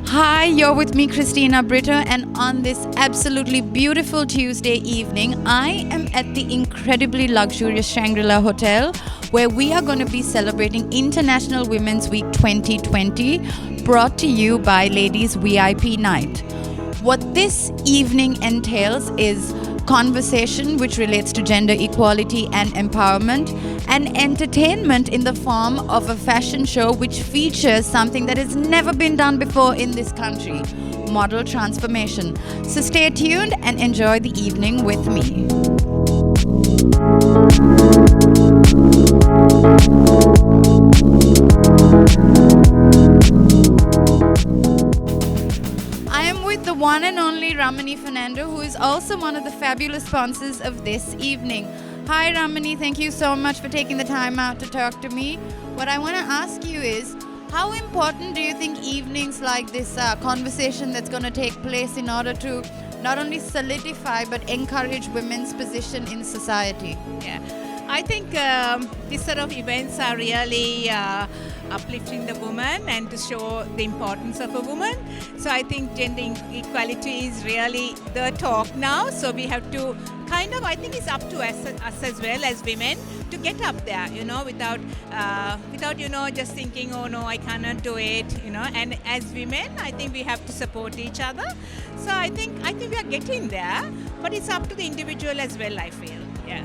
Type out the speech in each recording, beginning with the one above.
Hi, you're with me, Christina, Britto, and on this absolutely beautiful Tuesday evening, I am at the incredibly luxurious Shangri-La Hotel, where we are going to be celebrating International Women's Week 2020, brought to you by Ladies VIP Night. What this evening entails is conversation which relates to gender equality and empowerment, and entertainment in the form of a fashion show which features something that has never been done before in this country: model transformation. So stay tuned and enjoy the evening with me. I am with the one and only Romani Fernando, who is also one of the fabulous sponsors of this evening. Hi Romani, thank you so much for taking the time out to talk to me. What I want to ask you is, how important do you think evenings like this conversation that's going to take place in order to not only solidify but encourage women's position in society? Yeah, I think these sort of events are really uplifting the woman and to show the importance of a woman. So I think gender equality is really the talk now. So we have to I think it's up to us as well as women to get up there, without just thinking, oh no, I cannot do it, And as women, I think we have to support each other. So I think we are getting there, but it's up to the individual as well, I feel. Yeah.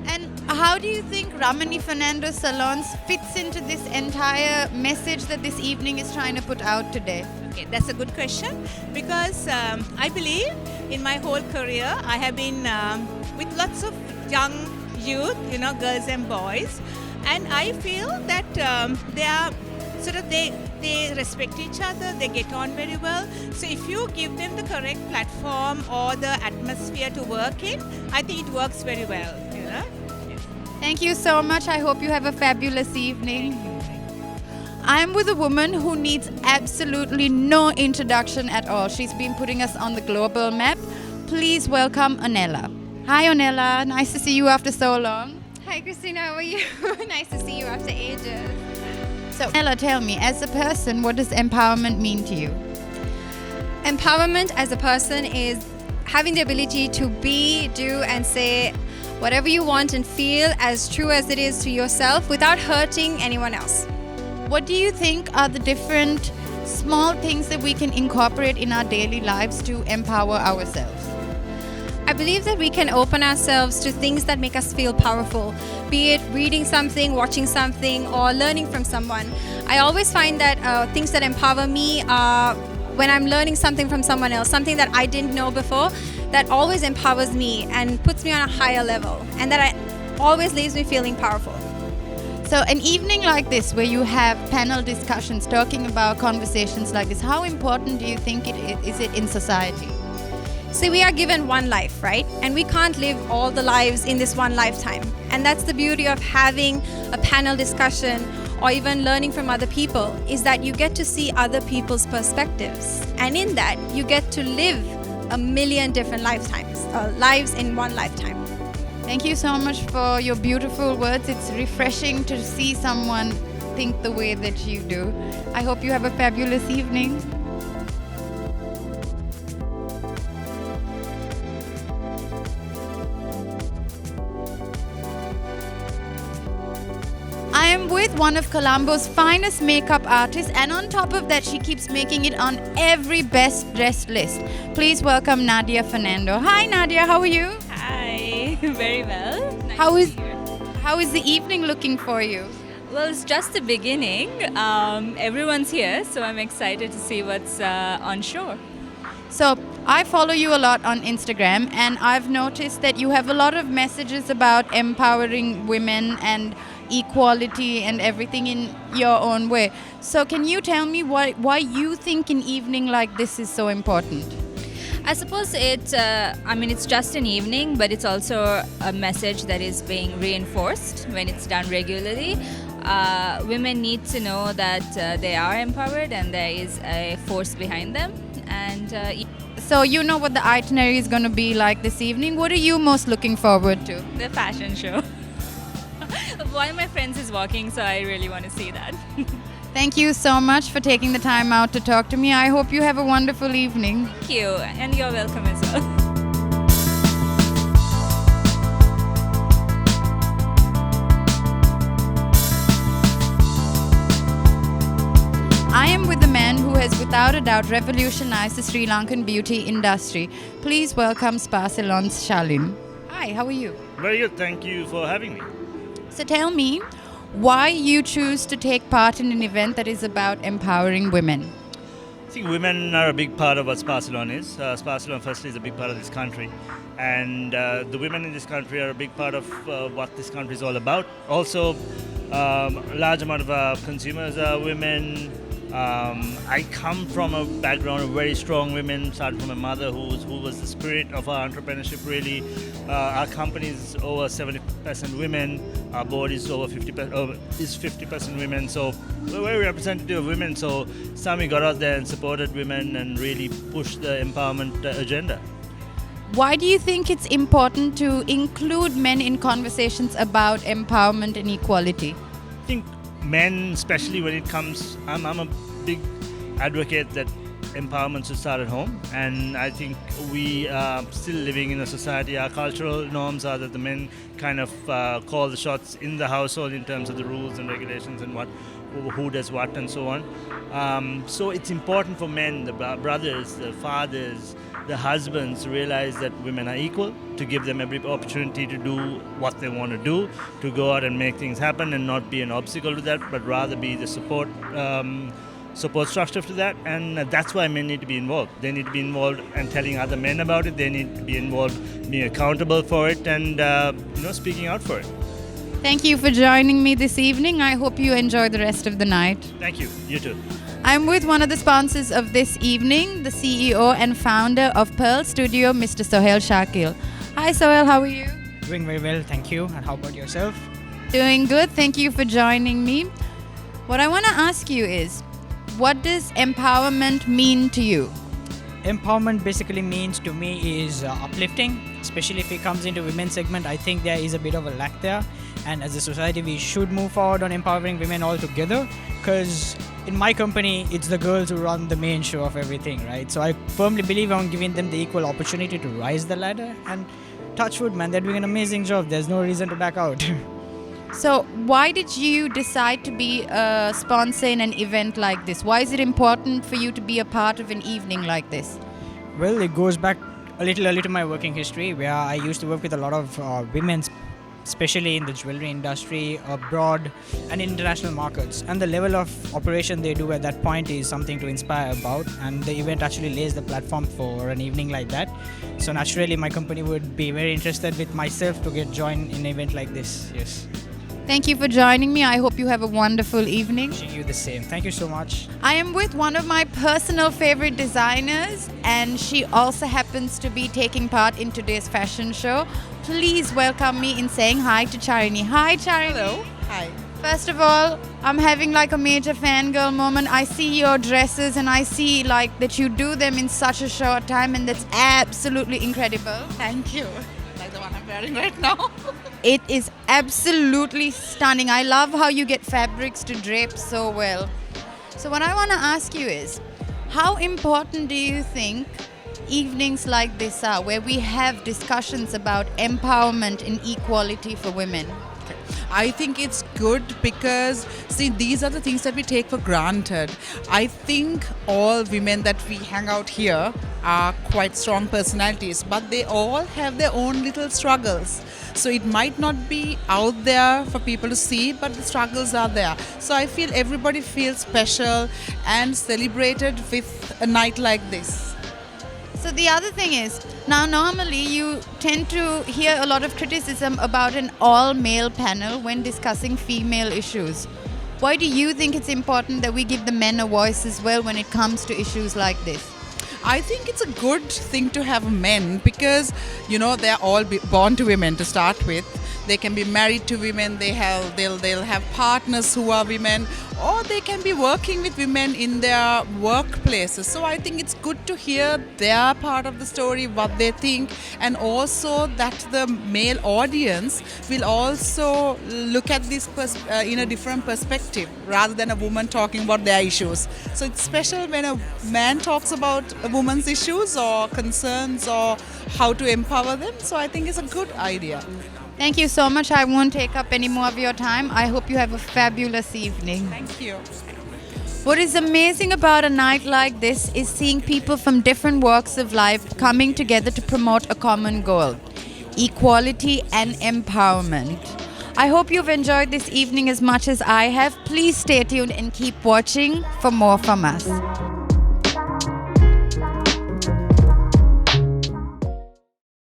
And how do you think Romani Fernando Salons fits into this entire message that this evening is trying to put out today? Okay, that's a good question, because I believe in my whole career I have been with lots of young youth, girls and boys, and I feel that they are they respect each other, they get on very well. So if you give them the correct platform or the atmosphere to work in, I think it works very well. Thank you so much. I hope you have a fabulous evening. I'm with a woman who needs absolutely no introduction at all. She's been putting us on the global map. Please welcome Anela. Hi Anela, nice to see you after so long. Hi Christina, how are you? Nice to see you after ages. So Anela, tell me, as a person, what does empowerment mean to you? Empowerment as a person is having the ability to be, do and say whatever you want and feel as true as it is to yourself without hurting anyone else. What do you think are the different small things that we can incorporate in our daily lives to empower ourselves? I believe that we can open ourselves to things that make us feel powerful, be it reading something, watching something, or learning from someone. I always find that things that empower me are when I'm learning something from someone else, something that I didn't know before, that always empowers me and puts me on a higher level, and that always leaves me feeling powerful. So an evening like this, where you have panel discussions talking about conversations like this, how important do you think is it in society? See, we are given one life, right? And we can't live all the lives in this one lifetime. And that's the beauty of having a panel discussion or even learning from other people, is that you get to see other people's perspectives. And in that, you get to live a million different lives in one lifetime. Thank you so much for your beautiful words. It's refreshing to see someone think the way that you do. I hope you have a fabulous evening. I am with one of Colombo's finest makeup artists, and on top of that, she keeps making it on every best dressed list. Please welcome Nadia Fernando. Hi Nadia, how are you? Hi, very well. Nice How to is be here. how is the evening looking for you? Well, it's just the beginning. Everyone's here, so I'm excited to see what's on show. So I follow you a lot on Instagram, and I've noticed that you have a lot of messages about empowering women and equality and everything in your own way. So can you tell me why you think an evening like this is so important? I suppose it's just an evening, but it's also a message that is being reinforced when it's done regularly. Women need to know that they are empowered and there is a force behind them. And So you know what the itinerary is going to be like this evening. What are you most looking forward to? The fashion show. One of my friends is walking, so I really want to see that. Thank you so much for taking the time out to talk to me. I hope you have a wonderful evening. Thank you, and you're welcome as well. I am with the man who has without a doubt revolutionized the Sri Lankan beauty industry. Please welcome Spa Salon's Shalin. Hi, how are you? Very good. Thank you for having me. So tell me why you choose to take part in an event that is about empowering women. I think women are a big part of what Spa Salon is. Spa Salon, firstly, is a big part of this country. And the women in this country are a big part of what this country is all about. Also, a large amount of our consumers are women. I come from a background of very strong women, started from a mother who was the spirit of our entrepreneurship really. Our company is over 70% women, our board is over 50% women, so we're very representative of women. So it's time we got out there and supported women and really pushed the empowerment agenda. Why do you think it's important to include men in conversations about empowerment and equality? I think men, especially when it comes, I'm a big advocate that empowerment should start at home, and I think we are still living in a society, our cultural norms are that the men kind of call the shots in the household in terms of the rules and regulations and who does what and so on. So it's important for men, the brothers, the fathers, the husbands to realize that women are equal, to give them every opportunity to do what they want to do, to go out and make things happen and not be an obstacle to that, but rather be the support structure to that. And that's why men need to be involved. They need to be involved and telling other men about it. They need to be involved, being accountable for it, and speaking out for it. Thank you for joining me this evening. I hope you enjoy the rest of the night. Thank you. You too. I'm with one of the sponsors of this evening, the CEO and founder of Pearl Studio, Mr. Sohail Shakil. Hi Sohail, how are you? Doing very well, thank you. And how about yourself? Doing good. Thank you for joining me. What I want to ask you is, what does empowerment mean to you? Empowerment basically means to me is uplifting, especially if it comes into women's segment. I think there is a bit of a lack there, and as a society we should move forward on empowering women altogether, because in my company it's the girls who run the main show of everything, right? So I firmly believe on giving them the equal opportunity to rise the ladder, and touch wood, man, they're doing an amazing job. There's no reason to back out. So why did you decide to be a sponsor in an event like this? Why is it important for you to be a part of an evening like this? Well, it goes back a little early to my working history, where I used to work with a lot of women, especially in the jewelry industry, abroad and international markets. And the level of operation they do at that point is something to inspire about. And the event actually lays the platform for an evening like that. So naturally, my company would be very interested with myself to get joined in an event like this. Yes. Thank you for joining me. I hope you have a wonderful evening. Wishing you the same. Thank you so much. I am with one of my personal favorite designers, and she also happens to be taking part in today's fashion show. Please welcome me in saying hi to Charini. Hi, Charini. Hello. Hi. First of all, I'm having like a major fangirl moment. I see your dresses and I see like that you do them in such a short time, and that's absolutely incredible. Thank you. Like the one I'm wearing right now. It is absolutely stunning. I love how you get fabrics to drape so well. So what I want to ask you is, how important do you think evenings like this are, where we have discussions about empowerment and equality for women? I think it's good because, see, these are the things that we take for granted. I think all women that we hang out here are quite strong personalities, but they all have their own little struggles. So it might not be out there for people to see, but the struggles are there. So I feel everybody feels special and celebrated with a night like this. So the other thing is, now normally you tend to hear a lot of criticism about an all-male panel when discussing female issues. Why do you think it's important that we give the men a voice as well when it comes to issues like this? I think it's a good thing to have men because, they're all born to women to start with. They can be married to women. They'll have partners who are women, or they can be working with women in their workplaces. So I think it's good to hear their part of the story, what they think, and also that the male audience will also look at this in a different perspective rather than a woman talking about their issues. So it's special when a man talks about a woman's issues or concerns or how to empower them. So I think it's a good idea. Thank you so much. I won't take up any more of your time. I hope you have a fabulous evening. Thank you. What is amazing about a night like this is seeing people from different walks of life coming together to promote a common goal: equality and empowerment. I hope you've enjoyed this evening as much as I have. Please stay tuned and keep watching for more from us.